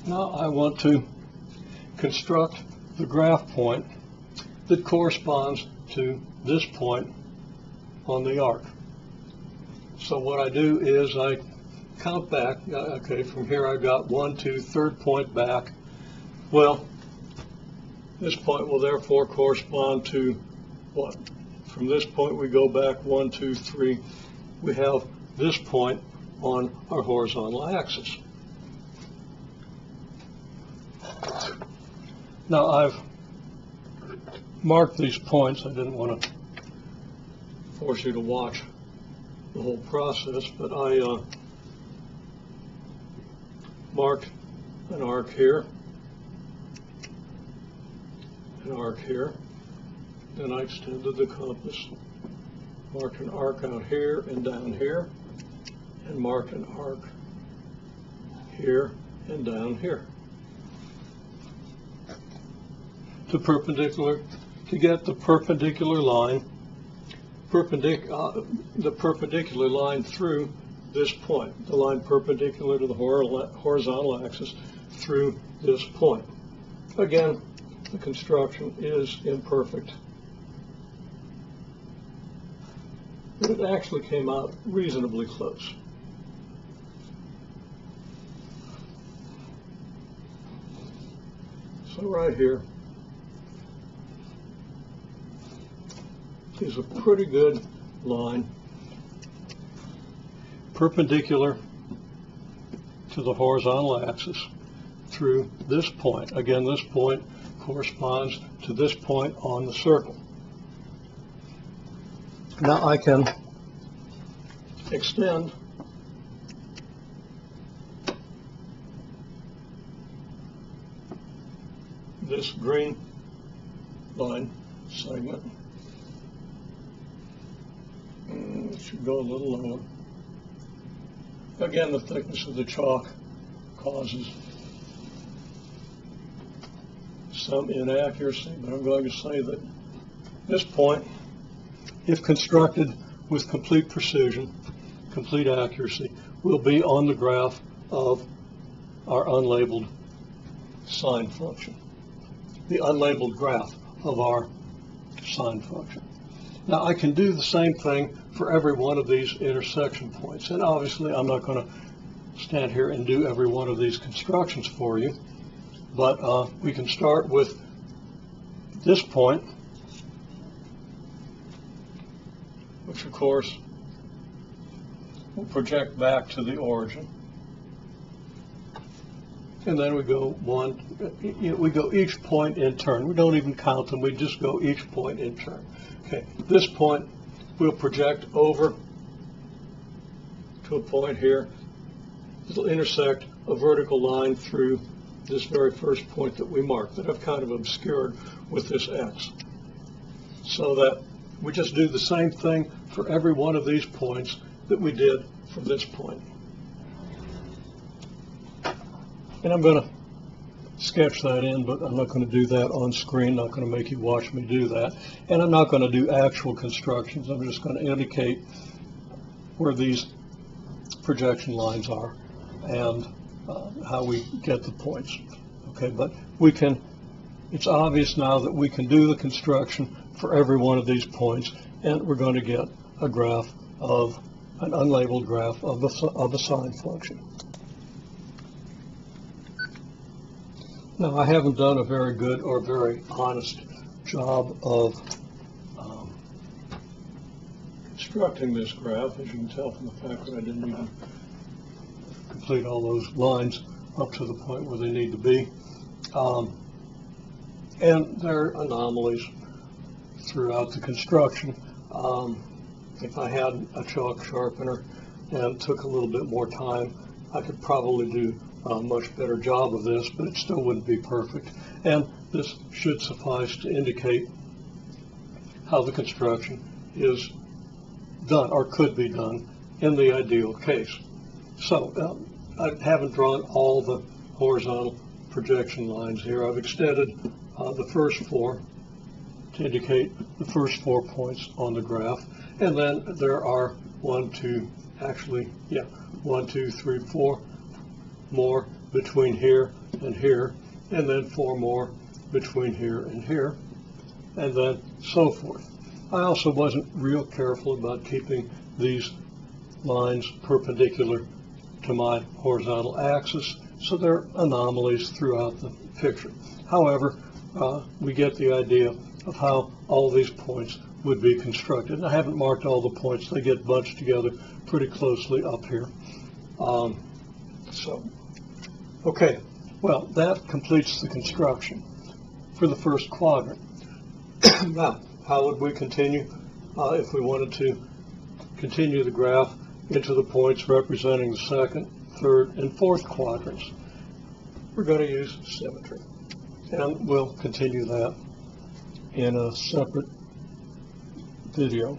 Now I want to construct the graph point that corresponds to this point on the arc. So what I do is I count back. Okay, from here I've got 1, 2, third point back. Well, this point will therefore correspond to what? From this point we go back 1, 2, 3. We have this point on our horizontal axis. Now I've marked these points. I didn't want to force you to watch the whole process, but I marked an arc here, then I extended the compass, marked an arc out here and down here, and marked an arc here and down here. To get the perpendicular line, the perpendicular line through this point, the line perpendicular to the horizontal axis through this point. Again, the construction is imperfect. But it actually came out reasonably close. So right here is a pretty good line perpendicular to the horizontal axis through this point. Again, this point corresponds to this point on the circle. Now I can extend this green line segment. It should go a little lower. Again, the thickness of the chalk causes some inaccuracy, but I'm going to say that this point, if constructed with complete precision, complete accuracy, will be on the graph of our unlabeled sine function, the unlabeled graph of our sine function. Now I can do the same thing for every one of these intersection points, and obviously I'm not going to stand here and do every one of these constructions for you, but we can start with this point, which of course will project back to the origin. And then we go each point in turn. We don't even count them, we just go each point in turn. Okay, this point we'll project over to a point here. It'll intersect a vertical line through this very first point that we marked, that I've kind of obscured with this X. So that we just do the same thing for every one of these points that we did from this point. And I'm going to sketch that in, but I'm not going to do that on screen, not going to make you watch me do that. And I'm not going to do actual constructions. I'm just going to indicate where these projection lines are and how we get the points. Okay, but we can, it's obvious now that we can do the construction for every one of these points, and we're going to get a graph of, an unlabeled graph of a sine function. Now, I haven't done a very good or very honest job of constructing this graph, as you can tell from the fact that I didn't even complete all those lines up to the point where they need to be. And there are anomalies throughout the construction. If I had a chalk sharpener and took a little bit more time, I could probably do a much better job of this, but it still wouldn't be perfect. And this should suffice to indicate how the construction is done, or could be done, in the ideal case. So I haven't drawn all the horizontal projection lines here. I've extended the first four to indicate the first 4 points on the graph. And then there are 1, 2, 3, 4 more between here and here, and then 4 more between here and here, and then so forth. I also wasn't real careful about keeping these lines perpendicular to my horizontal axis, so there are anomalies throughout the picture. However, we get the idea of how all these points would be constructed. And I haven't marked all the points. They get bunched together pretty closely up here. Okay, well, that completes the construction for the first quadrant. Now, how would we continue if we wanted to continue the graph into the points representing the second, third, and fourth quadrants? We're going to use symmetry, and we'll continue that in a separate video.